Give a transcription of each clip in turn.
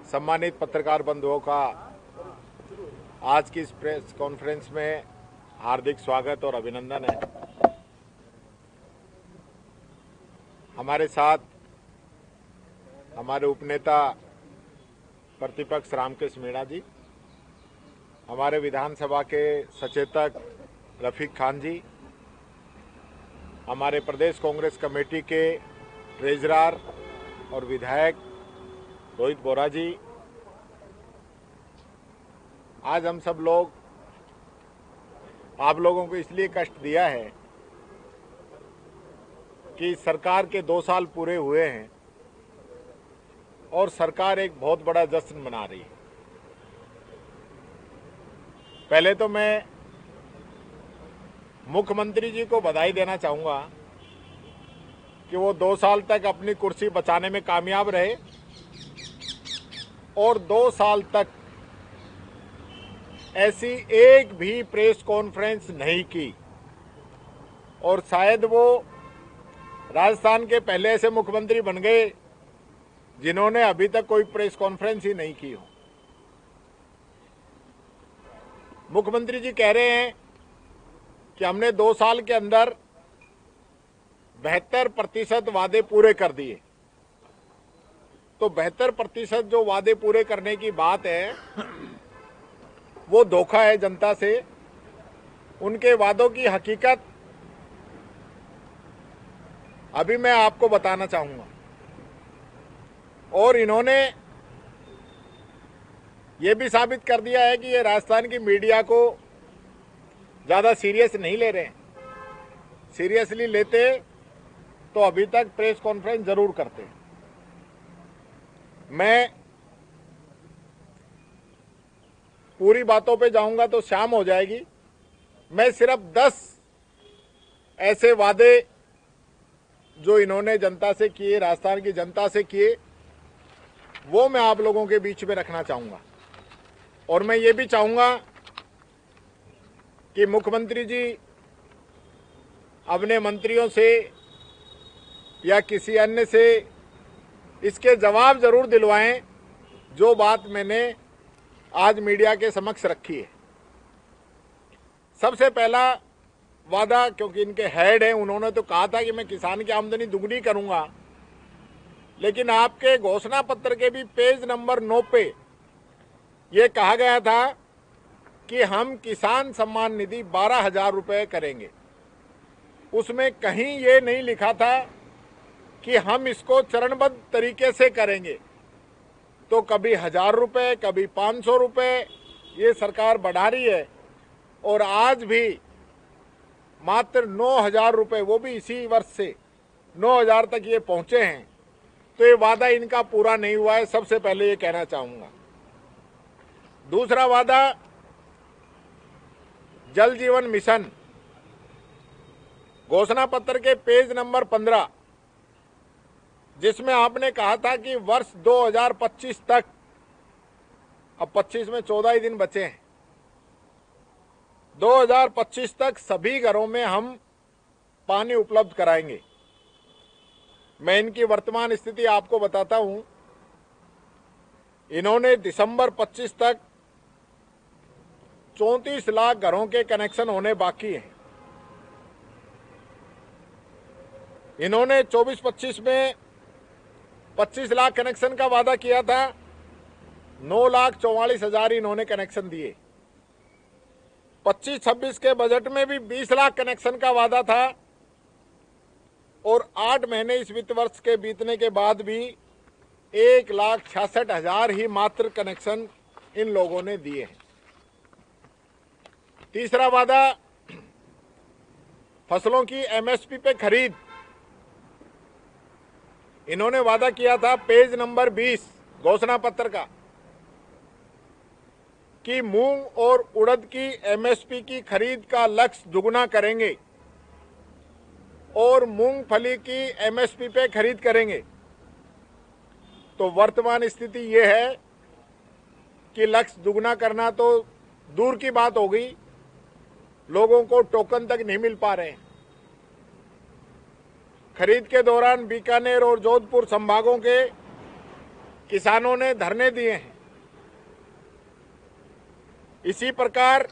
सम्मानित पत्रकार बंधुओं का आज की इस प्रेस कॉन्फ्रेंस में हार्दिक स्वागत और अभिनंदन है। हमारे साथ हमारे उपनेता प्रतिपक्ष रामकृष्ण मीणा जी, हमारे विधानसभा के सचेतक रफीक खान जी, हमारे प्रदेश कांग्रेस कमेटी के ट्रेजरर और विधायक रोहित बोरा जी। आज हम सब लोग आप लोगों को इसलिए कष्ट दिया है कि सरकार के 2 साल पूरे हुए हैं और सरकार एक बहुत बड़ा जश्न मना रही है। पहले तो मैं मुख्यमंत्री जी को बधाई देना चाहूँगा कि वो 2 साल तक अपनी कुर्सी बचाने में कामयाब रहे और 2 साल तक ऐसी एक भी प्रेस कॉन्फ्रेंस नहीं की। और शायद वो राजस्थान के पहले ऐसे मुख्यमंत्री बन गए जिन्होंने अभी तक कोई प्रेस कॉन्फ्रेंस ही नहीं की हो। मुख्यमंत्री जी कह रहे हैं कि हमने 2 साल के अंदर 72% वादे पूरे कर दिए। तो 72% जो वादे पूरे करने की बात है वो धोखा है जनता से। उनके वादों की हकीकत अभी मैं आपको बताना चाहूंगा। और इन्होंने ये भी साबित कर दिया है कि ये राजस्थान की मीडिया को ज़्यादा सीरियस नहीं ले रहे हैं। सीरियसली लेते तो अभी तक प्रेस कॉन्फ्रेंस जरूर करते। मैं पूरी बातों पे जाऊंगा तो शाम हो जाएगी। मैं सिर्फ 10 ऐसे वादे जो इन्होंने जनता से किए, राजस्थान की जनता से किए, वो मैं आप लोगों के बीच में रखना चाहूंगा। और मैं ये भी चाहूंगा कि मुख्यमंत्री जी अपने मंत्रियों से या किसी अन्य से इसके जवाब जरूर दिलवाएं जो बात मैंने आज मीडिया के समक्ष रखी है। सबसे पहला वादा, क्योंकि इनके हेड हैं, उन्होंने तो कहा था कि मैं किसान की आमदनी दुगनी करूंगा, लेकिन आपके घोषणा पत्र के भी पेज नंबर 9 पे ये कहा गया था कि हम किसान सम्मान निधि 12,000 रुपये करेंगे। उसमें कहीं ये नहीं लिखा था कि हम इसको चरणबद्ध तरीके से करेंगे। तो कभी 1,000 रुपये, कभी 500 रुपये ये सरकार बढ़ा रही है और आज भी मात्र 9,000 रुपये, वो भी इसी वर्ष से 9,000 तक ये पहुंचे हैं। तो ये वादा इनका पूरा नहीं हुआ है, सबसे पहले ये कहना चाहूंगा। दूसरा वादा, जल जीवन मिशन, घोषणा पत्र के पेज नंबर 15, जिसमें आपने कहा था कि वर्ष 2025 तक, अब 25 में 14 ही दिन बचे हैं, 2025 तक सभी घरों में हम पानी उपलब्ध कराएंगे। मैं इनकी वर्तमान स्थिति आपको बताता हूं। इन्होंने दिसंबर 25 तक 34 लाख घरों के कनेक्शन होने बाकी हैं। इन्होंने 24-25 में 25 लाख कनेक्शन का वादा किया था, 9,44,000 इन्होंने कनेक्शन दिए। 25-26 के बजट में भी 20 लाख कनेक्शन का वादा था और 8 महीने इस वित्त वर्ष के बीतने के बाद भी 1,66,000 ही मात्र कनेक्शन इन लोगों ने दिए हैं। तीसरा वादा, फसलों की एमएसपी पे खरीद। इन्होंने वादा किया था पेज नंबर 20 घोषणा पत्र का कि मूंग और उड़द की एमएसपी की खरीद का लक्ष्य दुगुना करेंगे और मूंगफली की एमएसपी पे खरीद करेंगे। तो वर्तमान स्थिति ये है कि लक्ष्य दुगुना करना तो दूर की बात हो गई, लोगों को टोकन तक नहीं मिल पा रहे हैं। खरीद के दौरान बीकानेर और जोधपुर संभागों के किसानों ने धरने दिए हैं। इसी प्रकार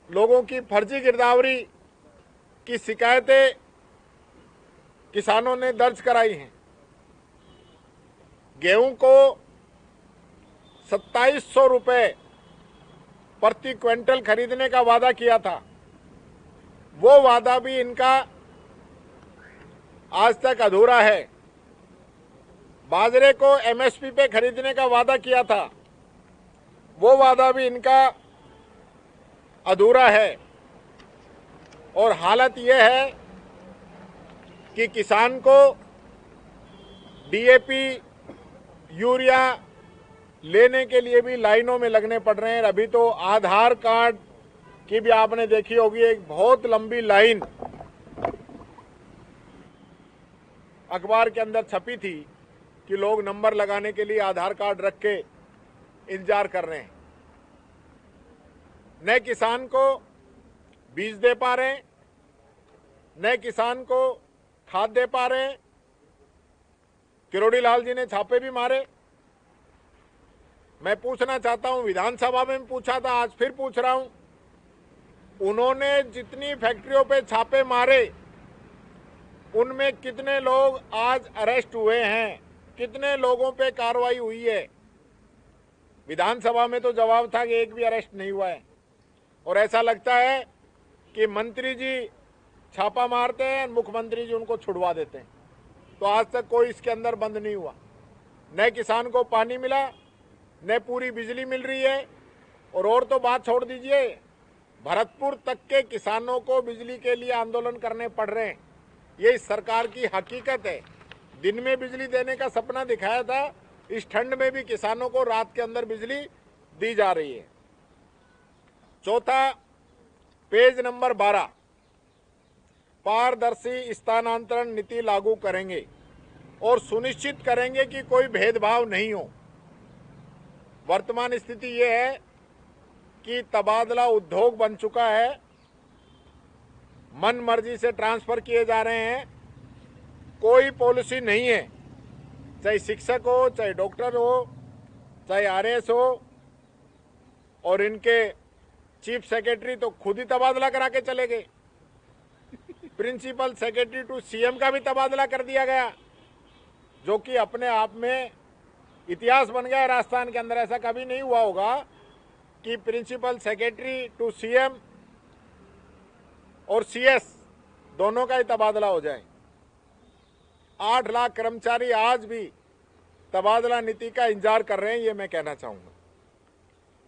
लोगों की फर्जी गिरदावरी की शिकायतें किसानों ने दर्ज कराई हैं। गेहूं को 2700 रुपये प्रति क्विंटल खरीदने का वादा किया था, वो वादा भी इनका आज तक अधूरा है। बाजरे को एमएसपी पे खरीदने का वादा किया था, वो वादा भी इनका अधूरा है। और हालत ये है कि किसान को डीएपी, यूरिया लेने के लिए भी लाइनों में लगने पड़ रहे हैं। अभी तो आधार कार्ड की भी आपने देखी होगी, एक बहुत लंबी लाइन अखबार के अंदर छपी थी कि लोग नंबर लगाने के लिए आधार कार्ड रख के इंतजार कर रहे हैं। न किसान को बीज दे पा रहे हैं, न किसान को खाद दे पा रहे हैं। किरोड़ी लाल जी ने छापे भी मारे। मैं पूछना चाहता हूं, विधानसभा में पूछा था, आज फिर पूछ रहा हूं, उन्होंने जितनी फैक्ट्रियों पे छापे मारे उनमें कितने लोग आज अरेस्ट हुए हैं, कितने लोगों पे कार्रवाई हुई है? विधानसभा में तो जवाब था कि एक भी अरेस्ट नहीं हुआ है। और ऐसा लगता है कि मंत्री जी छापा मारते हैं, मुख्यमंत्री जी उनको छुड़वा देते हैं। तो आज तक कोई इसके अंदर बंद नहीं हुआ। न किसान को पानी मिला, न पूरी बिजली मिल रही है। और तो बात छोड़ दीजिए, भरतपुर तक के किसानों को बिजली के लिए आंदोलन करने पड़ रहे हैं। ये इस सरकार की हकीकत है। दिन में बिजली देने का सपना दिखाया था, इस ठंड में भी किसानों को रात के अंदर बिजली दी जा रही है। चौथा, पेज नंबर 12, पारदर्शी स्थानांतरण नीति लागू करेंगे और सुनिश्चित करेंगे कि कोई भेदभाव नहीं हो। वर्तमान स्थिति ये है कि तबादला उद्योग बन चुका है, मन मर्जी से ट्रांसफर किए जा रहे हैं, कोई पॉलिसी नहीं है। चाहे शिक्षक हो, चाहे डॉक्टर हो, चाहे आरएस हो, और इनके चीफ सेक्रेटरी तो खुद ही तबादला करा के चले गए। प्रिंसिपल सेक्रेटरी टू सीएम का भी तबादला कर दिया गया, जो कि अपने आप में इतिहास बन गया राजस्थान के अंदर। ऐसा कभी नहीं हुआ होगा कि प्रिंसिपल सेक्रेटरी टू सीएम और सीएस दोनों का ही तबादला हो जाए। 8 लाख कर्मचारी आज भी तबादला नीति का इंतजार कर रहे हैं, ये मैं कहना चाहूंगा।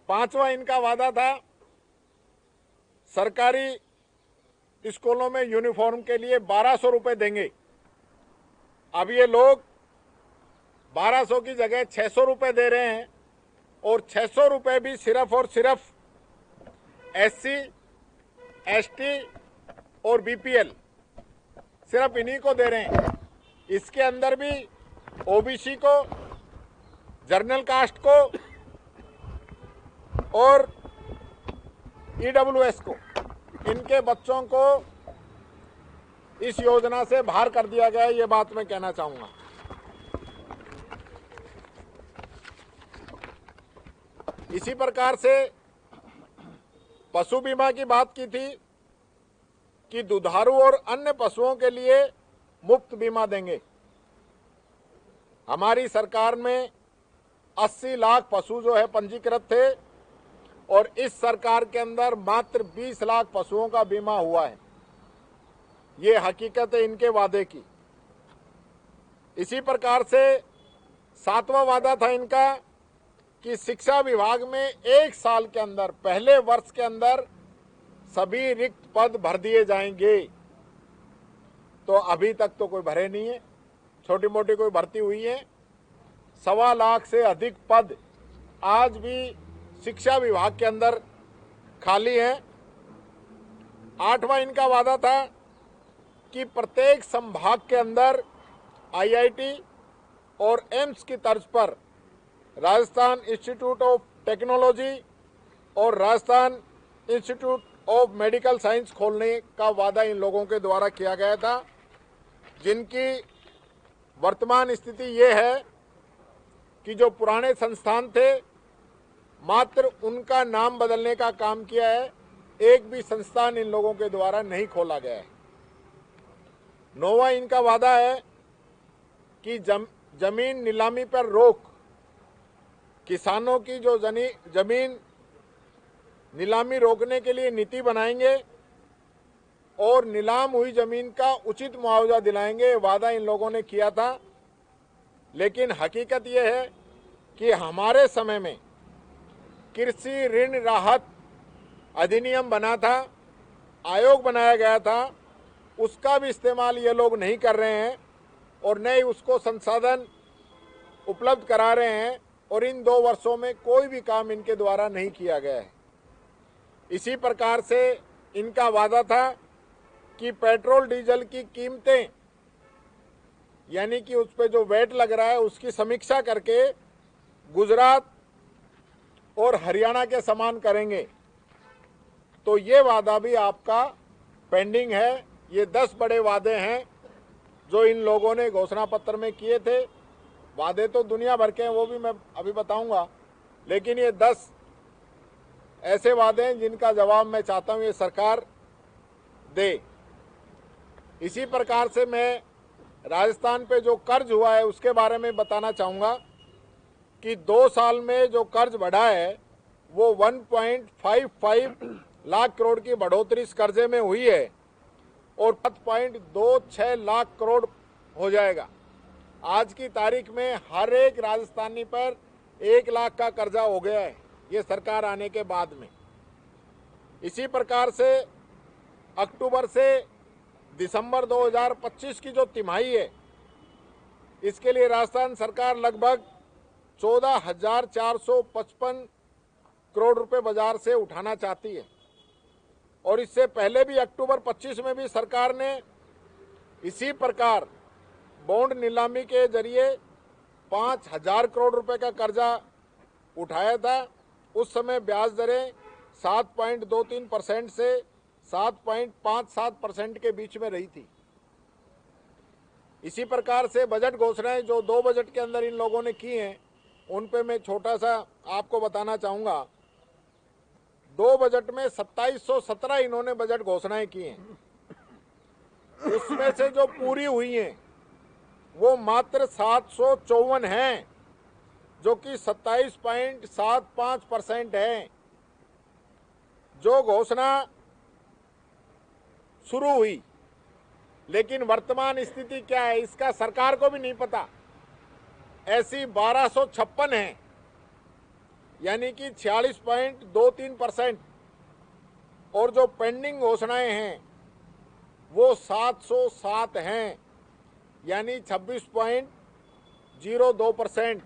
पांचवा इनका वादा था, सरकारी स्कूलों में यूनिफॉर्म के लिए 1200 रुपए देंगे। अब ये लोग 1200 की जगह 600 रुपए दे रहे हैं, और 600 रुपए भी सिर्फ और सिर्फ एससी, एसटी और बीपीएल, सिर्फ इन्हीं को दे रहे हैं। इसके अंदर भी ओबीसी को, जनरल कास्ट को और ईडब्ल्यूएस को, इनके बच्चों को इस योजना से बाहर कर दिया गया है। ये बात मैं कहना चाहूंगा। इसी प्रकार से पशु बीमा की बात की थी कि दुधारू और अन्य पशुओं के लिए मुफ्त बीमा देंगे। हमारी सरकार में 80 लाख पशु जो है पंजीकृत थे, और इस सरकार के अंदर मात्र 20 लाख पशुओं का बीमा हुआ है। ये हकीकत है इनके वादे की। इसी प्रकार से 7वां वादा था इनका कि शिक्षा विभाग में 1 साल के अंदर, पहले वर्ष के अंदर सभी रिक्त पद भर दिए जाएंगे। तो अभी तक तो कोई भरे नहीं है, छोटी मोटी कोई भर्ती हुई है। 1.25 लाख से अधिक पद आज भी शिक्षा विभाग के अंदर खाली हैं। 8वां इनका वादा था कि प्रत्येक संभाग के अंदर आईआईटी और एम्स की तर्ज पर राजस्थान इंस्टीट्यूट ऑफ टेक्नोलॉजी और Rajasthan institute of medical science खोलने का वादा इन लोगों के द्वारा किया गया था, जिनकी वर्तमान स्थिति ये है कि जो पुराने संस्थान थे मात्र उनका नाम बदलने का काम किया है, एक भी संस्थान इन लोगों के द्वारा नहीं खोला गया है। नौवां इनका वादा है कि जमीन नीलामी पर रोक, किसानों की जो जमीन नीलामी रोकने के लिए नीति बनाएंगे और नीलाम हुई जमीन का उचित मुआवजा दिलाएंगे। वादा इन लोगों ने किया था, लेकिन हकीकत यह है कि हमारे समय में कृषि ऋण राहत अधिनियम बना था, आयोग बनाया गया था, उसका भी इस्तेमाल ये लोग नहीं कर रहे हैं और न ही उसको संसाधन उपलब्ध करा रहे हैं और इन 2 वर्षों में कोई भी काम इनके द्वारा नहीं किया गया है। इसी प्रकार से इनका वादा था कि पेट्रोल डीजल की कीमतें यानी कि उस पर जो वैट लग रहा है उसकी समीक्षा करके गुजरात और हरियाणा के समान करेंगे। तो ये वादा भी आपका पेंडिंग है। ये 10 बड़े वादे हैं जो इन लोगों ने घोषणा पत्र में किए थे। वादे तो दुनिया भर के हैं, वो भी मैं अभी बताऊंगा, लेकिन ये 10 ऐसे वादे हैं जिनका जवाब मैं चाहता हूं ये सरकार दे। इसी प्रकार से मैं राजस्थान पे जो कर्ज हुआ है उसके बारे में बताना चाहूँगा कि 2 साल में जो कर्ज बढ़ा है वो 1.55 लाख करोड़ की बढ़ोतरी इस कर्जे में हुई है और 7.26 लाख करोड़ हो जाएगा। आज की तारीख में हर एक राजस्थानी पर 1 लाख का कर्जा हो गया है ये सरकार आने के बाद में। इसी प्रकार से अक्टूबर से दिसंबर 2025 की जो तिमाही है इसके लिए राजस्थान सरकार लगभग 14,455 करोड़ रुपए बाजार से उठाना चाहती है और इससे पहले भी अक्टूबर 25 में भी सरकार ने इसी प्रकार बॉन्ड नीलामी के जरिए 5,000 करोड़ रुपए का कर्जा उठाया था। उस समय ब्याज दरें 7.23% से 7.57% के बीच में रही थी। इसी प्रकार से बजट घोषणाएं जो 2 बजट के अंदर इन लोगों ने की हैं उन पे मैं छोटा सा आपको बताना चाहूँगा। 2 बजट में 2717 इन्होंने बजट घोषणाएं की हैं, उसमें से जो पूरी हुई हैं वो मात्र 754 हैं जो कि 27.75% है। जो घोषणा शुरू हुई लेकिन वर्तमान स्थिति क्या है इसका सरकार को भी नहीं पता, ऐसी 1256 हैं यानी कि 46.23% और जो पेंडिंग घोषणाएं हैं वो 707 हैं यानी 26.02%,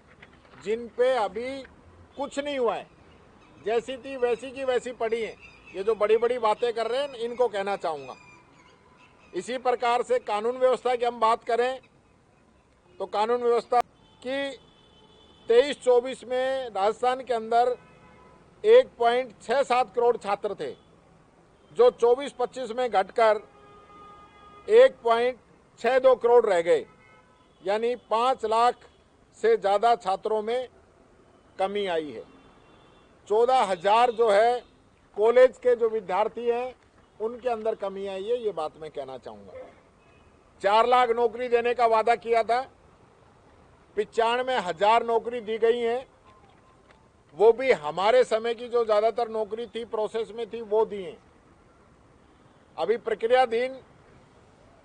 जिन पे अभी कुछ नहीं हुआ है, जैसी थी वैसी की वैसी पड़ी हैं। ये जो बड़ी बड़ी बातें कर रहे हैं इनको कहना चाहूँगा। इसी प्रकार से कानून व्यवस्था की हम बात करें तो कानून व्यवस्था की 23-24 में राजस्थान के अंदर 1.67 करोड़ छात्र थे जो 24-25 में घटकर 1.62 करोड़ रह गए यानी 5 लाख से ज़्यादा छात्रों में कमी आई है। 14,000 जो है कॉलेज के जो विद्यार्थी हैं उनके अंदर कमी आई है, ये बात मैं कहना चाहूँगा। 4 लाख नौकरी देने का वादा किया था, 95,000 नौकरी दी गई हैं, वो भी हमारे समय की जो ज़्यादातर नौकरी थी प्रोसेस में थी वो दी हैं। अभी प्रक्रियाधीन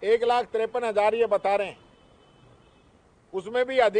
1,53,000 ये बता रहे हैं, उसमें भी अधिक